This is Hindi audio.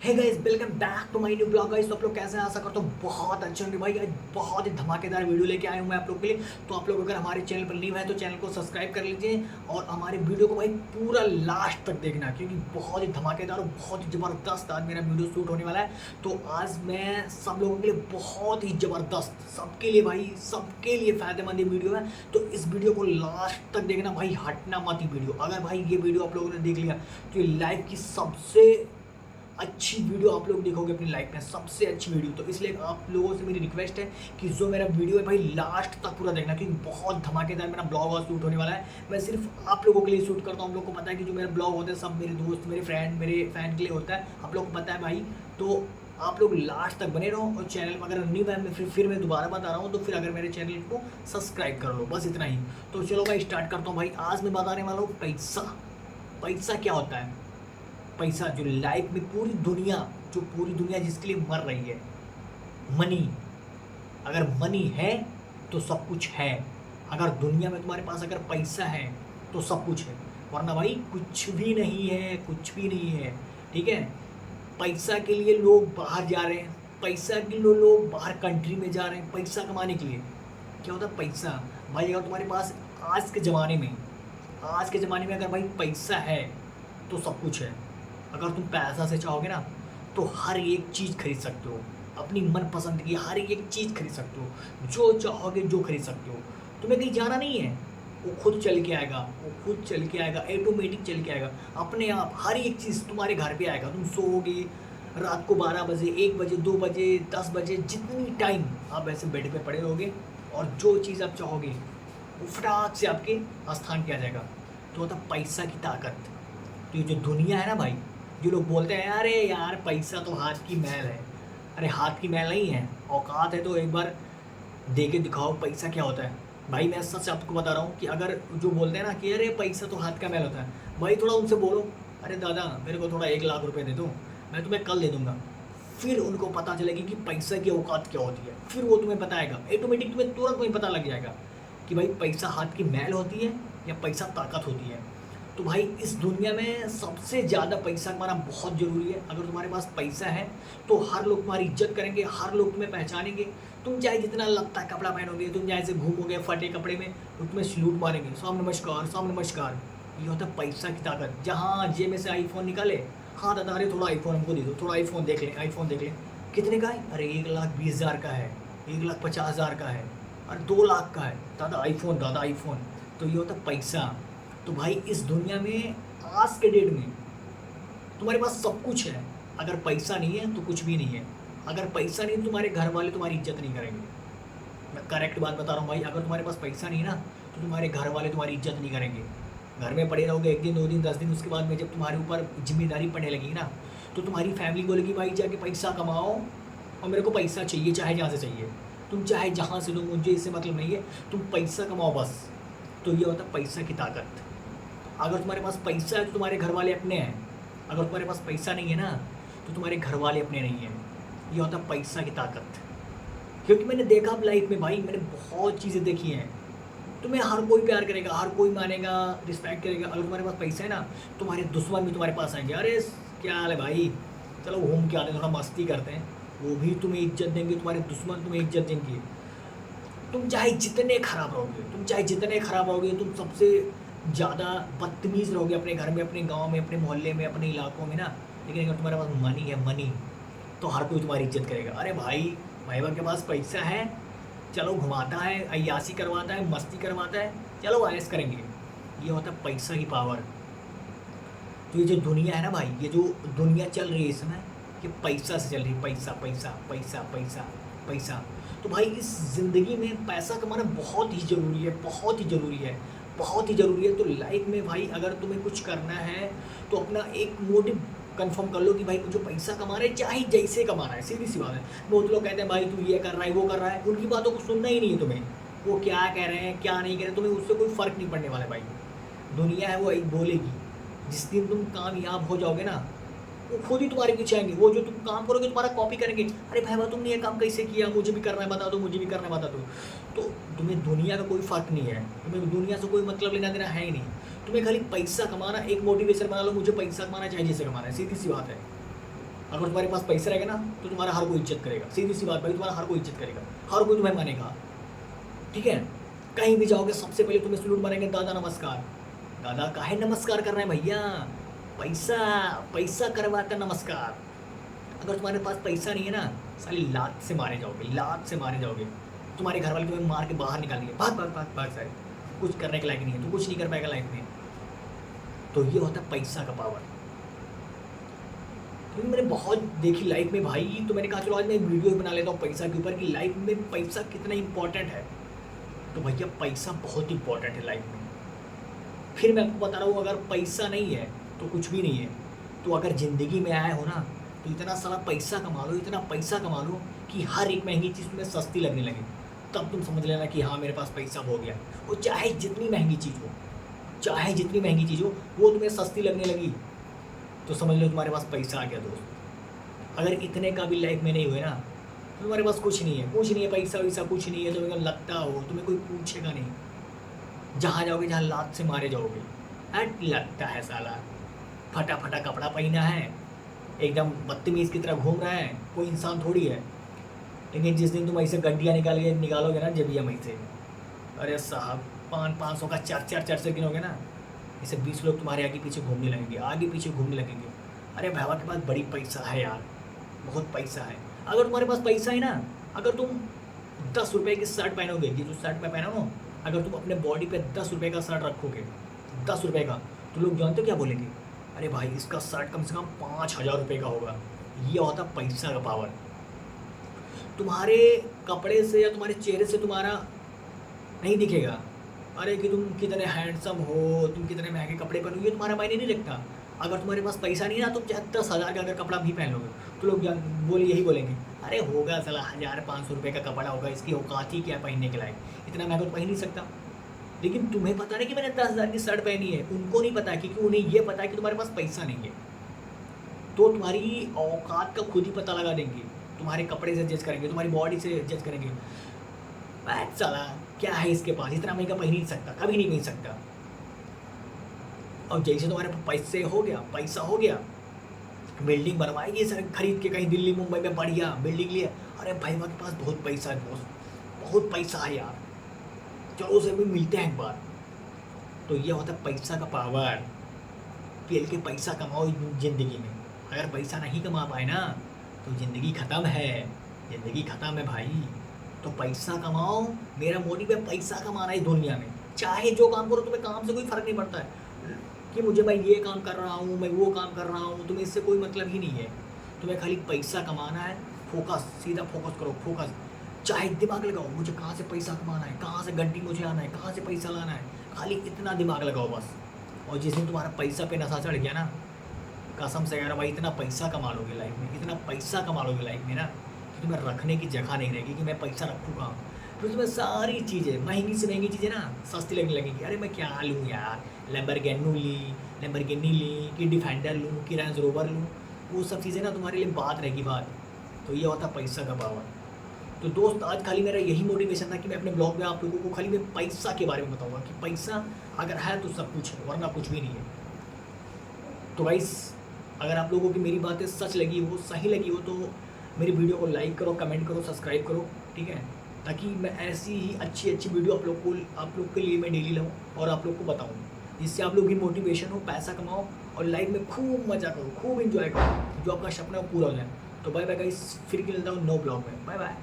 Hey guys, welcome back to my new blog. Guys, तो आप लोग कैसे हैं? आशा करता हूँ बहुत अच्छे होंगे। भाई आज बहुत ही धमाकेदार वीडियो लेके आया हूँ मैं आप लोग के लिए। तो आप लोग अगर हमारे चैनल पर न्यू है तो चैनल को सब्सक्राइब कर लीजिए और हमारे वीडियो को भाई पूरा लास्ट तक देखना, क्योंकि बहुत ही धमाकेदार और बहुत ही ज़बरदस्त आज मेरा वीडियो शूट होने वाला है। तो आज मैं सब लोगों के लिए बहुत ही ज़बरदस्त, सबके लिए भाई, सबके लिए फ़ायदेमंद ये वीडियो है। तो इस वीडियो को लास्ट तक देखना भाई, हटना मत ये वीडियो। अगर भाई ये वीडियो आप लोगों ने देख लिया तो ये लाइफ की सबसे अच्छी वीडियो आप लोग देखोगे अपनी लाइफ में, सबसे अच्छी वीडियो। तो इसलिए आप लोगों से मेरी रिक्वेस्ट है कि जो मेरा वीडियो है भाई लास्ट तक पूरा देखना, क्योंकि बहुत धमाकेदार मेरा ब्लॉग और शूट होने वाला है। मैं सिर्फ आप लोगों के लिए शूट करता हूँ। आप लोग को पता है कि जो मेरा ब्लॉग होता है सब मेरे दोस्त, मेरे फ्रेंड, मेरे फैन के लिए होता है, आप लोग को पता है भाई। तो आप लोग लास्ट तक बने रहो और चैनल पर अगर न्यू है, मैं फिर मैं दोबारा बता रहा हूँ, तो फिर अगर मेरे चैनल को सब्सक्राइब कर लो, बस इतना ही। तो चलो मैं स्टार्ट करता हूँ भाई। आज मैं बताने वाला हूँ पैसा। पैसा क्या होता है? पैसा जो लाइफ में पूरी दुनिया जिसके लिए मर रही है, मनी। अगर मनी है तो सब कुछ है। अगर दुनिया में तुम्हारे पास अगर पैसा है तो सब कुछ है, वरना भाई कुछ भी नहीं है, कुछ भी नहीं है। ठीक है? पैसा के लिए लोग बाहर जा रहे हैं, पैसा के लिए लोग बाहर कंट्री में जा रहे हैं पैसा कमाने के लिए। क्या होता है पैसा? भाई अगर तुम्हारे पास आज के ज़माने में अगर भाई पैसा है तो सब कुछ है। अगर तुम पैसा से चाहोगे ना तो हर एक चीज़ खरीद सकते हो, अपनी मनपसंद की हर एक चीज़ खरीद सकते हो, जो चाहोगे जो खरीद सकते हो। तुम्हें कहीं जाना नहीं है, वो खुद चल के आएगा, ऑटोमेटिक चल के आएगा अपने आप। हर एक चीज़ तुम्हारे घर पे आएगा। तुम सोओगे रात को 12 बजे, 1 बजे, 2 बजे, 10 बजे, जितनी टाइम आप ऐसे बेड पे पड़े रहोगे और जो चीज़ आप चाहोगे वो फटाक से आपके स्थान पे आ जाएगा। तो होता पैसा की ताकत। तो ये जो दुनिया है ना भाई, जो लोग बोलते हैं अरे यार पैसा तो हाथ की मैल है, अरे हाथ की मैल नहीं है, औकात है तो एक बार दे के दिखाओ पैसा क्या होता है। भाई मैं सच आपको बता रहा हूँ कि अगर जो बोलते हैं ना कि अरे पैसा तो हाथ का मैल होता है, भाई थोड़ा उनसे बोलो अरे दादा मेरे को थोड़ा 1 लाख रुपए दे दो, मैं तुम्हें कल दे दूंगा। फिर उनको पता चलेगी कि पैसा की औकात क्या होती है। फिर वो तुम्हें बताएगा, ऑटोमेटिक तुम्हें तुरंत तुम्हें पता लग जाएगा कि भाई पैसा हाथ की मैल होती है या पैसा ताकत होती है। तो भाई इस दुनिया में सबसे ज़्यादा पैसा कमाना बहुत ज़रूरी है। अगर तुम्हारे पास पैसा है तो हर लोग तुम्हारी इज्जत करेंगे, हर लोग तुम्हें पहचानेंगे। तुम चाहे जितना लगता है कपड़ा पहनोगे, तुम चाहे से घूमोगे फटे कपड़े में, तो तुम्हें सलूट मारेंगे, साम नमस्कार, साम नमस्कार। ये होता है पैसा की ताकत। जहाँ जेब में से आईफोन निकाले, हाँ दादा अरे थोड़ा आईफोन हमको दे दो, थोड़ा आईफोन देख लें, आईफोन देख लें। कितने का है? अरे 1,20,000 का है, 1,50,000 का है, अरे 2 लाख का है, दादा आईफोन, दादा आईफोन। तो ये होता है पैसा। तो भाई इस दुनिया में आज के डेट में तुम्हारे पास सब कुछ है, अगर पैसा नहीं है तो कुछ भी नहीं है। अगर पैसा नहीं तो तुम्हारे घर वाले तुम्हारी इज्जत नहीं करेंगे। मैं करेक्ट बात बता रहा हूँ भाई। अगर तुम्हारे पास पैसा नहीं है ना तो तुम्हारे घर वाले तुम्हारी इज्जत नहीं करेंगे। घर में पड़े रहोगे 1 दिन, 2 दिन, 10 दिन, उसके बाद में जब तुम्हारे ऊपर जिम्मेदारी पड़ने लगेगी ना तो तुम्हारी फैमिली बोलेगी भाई जाके पैसा कमाओ और मेरे को पैसा चाहिए, चाहे जहाँ से चाहिए। तुम चाहे जहाँ से लो, मुझे इससे मतलब नहीं है, तुम पैसा कमाओ बस। तो ये होता है पैसा की ताकत। अगर तुम्हारे पास पैसा है तो तुम्हारे घर वाले अपने हैं, अगर तुम्हारे पास पैसा नहीं है ना तो तुम्हारे घर वाले अपने नहीं हैं। ये होता है पैसा की ताकत। क्योंकि मैंने देखा अब लाइफ में भाई, मैंने बहुत चीज़ें देखी हैं। तुम्हें हर कोई प्यार करेगा, हर कोई मानेगा, रिस्पेक्ट करेगा। अगर तुम्हारे पास पैसा है ना तुम्हारे दुश्मन भी तुम्हारे पास आएंगे, अरे क्या हाल है भाई, चलो घूम के आते हैं, थोड़ा मस्ती करते हैं, वो भी तुम्हें इज्जत देंगे। तुम्हारे दुश्मन तुम्हें इज्जत देंगे। तुम चाहे जितने खराब रहोगे, तुम सबसे ज़्यादा बदतमीज़ रहोगे अपने घर में, अपने गांव में, अपने मोहल्ले में, अपने इलाकों में ना। लेकिन अगर तुम्हारे पास मनी है, मनी, तो हर कोई तुम्हारी इज्जत करेगा। अरे भाई भाई के पास पैसा है, चलो घुमाता है, अय्यासी करवाता है, मस्ती करवाता है, चलो ऐश करेंगे। ये होता है पैसा की पावर। तो ये जो दुनिया है ना भाई, ये जो दुनिया चल रही है इस समय, ये पैसा से चल रही है। पैसा पैसा पैसा पैसा पैसा। तो भाई इस ज़िंदगी में पैसा कमाना बहुत ही ज़रूरी है, बहुत ही ज़रूरी है, बहुत ही ज़रूरी है। तो लाइफ में भाई अगर तुम्हें कुछ करना है तो अपना एक मोटिव कंफर्म कर लो कि भाई मुझे पैसा कमाना है, चाहे जैसे कमाना है। सीधी सी बात है। बहुत लोग कहते हैं भाई तू ये कर रहा है, वो कर रहा है, उनकी बातों को सुनना ही नहीं है तुम्हें। वो क्या कह रहे हैं क्या नहीं कह रहे हैं, तुम्हें उससे कोई फ़र्क नहीं पड़ने वाला भाई। दुनिया है वो एक बोलेगी। जिस दिन तुम कामयाब हो जाओगे ना वो खुद ही तुम्हारे पीछे आएंगे। वो जो तुम काम करोगे तुम्हारा कॉपी करेंगे, अरे भाई तुमने ये काम कैसे किया, मुझे भी करना है बता दो, मुझे भी करना है बता दो। तो तुम्हें दुनिया का कोई फ़र्क नहीं है, तुम्हें दुनिया से कोई मतलब लेना देना है ही नहीं। तुम्हें खाली पैसा कमाना, एक मोटिवेशन बना लो, मुझे पैसा कमाना चाहिए जैसे कमाना है, सीधी सी बात है। अगर तुम्हारे पास पैसा रहेगा ना तो तुम्हारा हर कोई इज्जत करेगा, सीधी सी बात भाई, तुम्हारा हर कोई इज्जत करेगा, हर कोई तुम्हें मानेगा, ठीक है। कहीं भी जाओगे सबसे पहले तुम्हें सलूट मारेंगे, दादा नमस्कार। दादा काहे नमस्कार कर रहे हैं भैया, पैसा पैसा करवाता नमस्कार। अगर तुम्हारे पास पैसा नहीं है ना, साली लात से मारे जाओगे, लात से मारे जाओगे। तुम्हारे घर वाले तुम्हें मार के बाहर निकाल देंगे, भाग भाग भाग भाग सारे, कुछ करने के लायक नहीं है, तू कुछ नहीं कर पाएगा लाइफ में। तो ये होता है पैसा का पावर। क्योंकि मैंने बहुत देखी लाइफ में भाई, तो मैंने कहा चलो आज मैं वीडियो बना लेता हूँ पैसा के ऊपर कि लाइफ में पैसा कितना इंपॉर्टेंट है। तो भैया पैसा बहुत इंपॉर्टेंट है लाइफ में। फिर मैं आपको बता रहा हूँ, अगर पैसा नहीं है तो कुछ भी नहीं है। तो अगर ज़िंदगी में आए हो ना तो इतना सारा पैसा कमा लो, इतना पैसा कमा लो कि हर एक महंगी चीज़ तुम्हें सस्ती लगने लगे। तब तुम समझ लेना कि हाँ मेरे पास पैसा हो गया। वो चाहे जितनी महंगी चीज़ हो, चाहे जितनी महंगी चीज़ हो, वो तुम्हें सस्ती लगने लगी तो समझ लो तुम्हारे पास पैसा आ गया दोस्त। अगर इतने का भी लाइफ में नहीं हुए ना तो तुम्हारे पास कुछ नहीं है, कुछ नहीं है, पैसा वैसा कुछ नहीं है। तुम्हें लगता हो, तुम्हें कोई पूछेगा नहीं। जहाँ जाओगे जहाँ लात से मारे जाओगे। हट लगता है साला, फटा फटा कपड़ा पहना है, एकदम बदतमीज़ की तरह घूम रहा है, कोई इंसान थोड़ी है। लेकिन जिस दिन तुम ऐसे गड्डियाँ निकालोगे ना जब ये से, अरे साहब 500 का 400 गिनोगे ना, ऐसे 20 लोग तुम्हारे आगे पीछे घूमने लगेंगे, आगे पीछे घूमने लगेंगे। अरे भाई के पास बड़ी पैसा है यार, बहुत पैसा है। अगर तुम्हारे पास पैसा है ना, अगर तुम 10 रुपये की शर्ट पहनोगे, ये जो शर्ट मैं पहना हूँ, अगर तुम अपने बॉडी पे 10 रुपये का शर्ट रखोगे, 10 रुपये का, तो लोग जानते हो क्या बोलेंगे, अरे भाई इसका शर्ट कम से कम 5,000 रुपये का होगा। ये होता पैसा का पावर। तुम्हारे कपड़े से या तुम्हारे चेहरे से तुम्हारा नहीं दिखेगा, अरे कि तुम कितने हैंडसम हो, तुम कितने महंगे कपड़े पहनो, ये तुम्हारा मायने नहीं रखता। अगर तुम्हारे पास पैसा नहीं ना, तुम चाहे 10,000 का अगर कपड़ा भी पहन लोगे तो लोग यही बोलेंगे, अरे होगा साला 1,500 रुपये का कपड़ा होगा, इसकी औकात ही क्या है पहनने के लायक, इतना महंगा तो पहन नहीं सकता। लेकिन तुम्हें पता नहीं कि मैंने 10,000 की शर्ट पहनी है, उनको नहीं पता, क्योंकि उन्हें ये पता है कि तुम्हारे पास पैसा नहीं है। तो तुम्हारी औकात का खुद ही पता लगा देंगे, तुम्हारे कपड़े से जज करेंगे, तुम्हारी बॉडी से जज करेंगे। साला क्या है इसके पास, इतना महंगा पहन नहीं सकता, कभी नहीं पहन सकता। और जैसे तुम्हारे पास पैसे हो गया, पैसा हो गया, बिल्डिंग बनवाएगी सर खरीद के कहीं दिल्ली मुंबई में बढ़िया बिल्डिंग लिए, अरे भाई के पास बहुत पैसा है दोस्त, बहुत पैसा है यार, चलो उसे भी मिलते हैं एक बार। तो ये होता है पैसा का पावर। पेल के पैसा कमाओ ज़िंदगी में। अगर पैसा नहीं कमा पाए ना तो ज़िंदगी ख़त्म है, ज़िंदगी ख़त्म है भाई। तो पैसा कमाओ, मेरा मोटिव है पैसा कमाना है दुनिया में। चाहे जो काम करो, तुम्हें काम से कोई फ़र्क नहीं पड़ता है कि मुझे मैं ये काम कर रहा हूँ, मैं वो काम कर रहा हूँ, तुम्हें इससे कोई मतलब ही नहीं है। तुम्हें खाली पैसा कमाना है, फोकस, सीधा फोकस करो, फोकस। चाहे दिमाग लगाओ, मुझे कहाँ से पैसा कमाना है, कहाँ से गड्डी मुझे आना है, कहाँ से पैसा लाना है, खाली इतना दिमाग लगाओ बस। और जिस दिन तुम्हारा पैसा पे नशा चढ़ गया ना, कसम से यार भाई इतना पैसा कमा लोगे लाइफ में, इतना पैसा कमा लोगे लाइफ में ना कि तुम्हें रखने की जगह नहीं रहेगी कि मैं पैसा रखूँ कहाँ। फिर तुम्हें सारी चीज़ें, महंगी से महंगी चीज़ें ना सस्ती लगने लगेगी। अरे मैं क्या लूँ यार, लैम्बोर्गिनी ली कि डिफेंडर लूँ कि रेंज रोवर लूँ, वो सब चीज़ें ना तुम्हारे लिए बात रहेगी बात। तो ये होता पैसा का पावर। तो दोस्त आज खाली मेरा यही मोटिवेशन था कि मैं अपने ब्लॉग में आप लोगों को खाली मैं पैसा के बारे में बताऊँगा कि पैसा अगर है तो सब कुछ है, वरना कुछ भी नहीं है। तो गाइस अगर आप लोगों की मेरी बातें सच लगी हो, सही लगी हो, तो मेरी वीडियो को लाइक करो, कमेंट करो, सब्सक्राइब करो, ठीक है, ताकि मैं ऐसी ही अच्छी अच्छी वीडियो आप लोग के लिए मैं डेली लाऊँ और आप लोग को बताऊँ, जिससे आप लोग की मोटिवेशन हो, पैसा कमाओ और लाइफ में खूब मज़ा करो, खूब इंजॉय करो, जो आपका सपना पूरा हो जाए। तो बाय बाय गाइस, फिर मिलता हूँ नो ब्लॉग में, बाय बाय।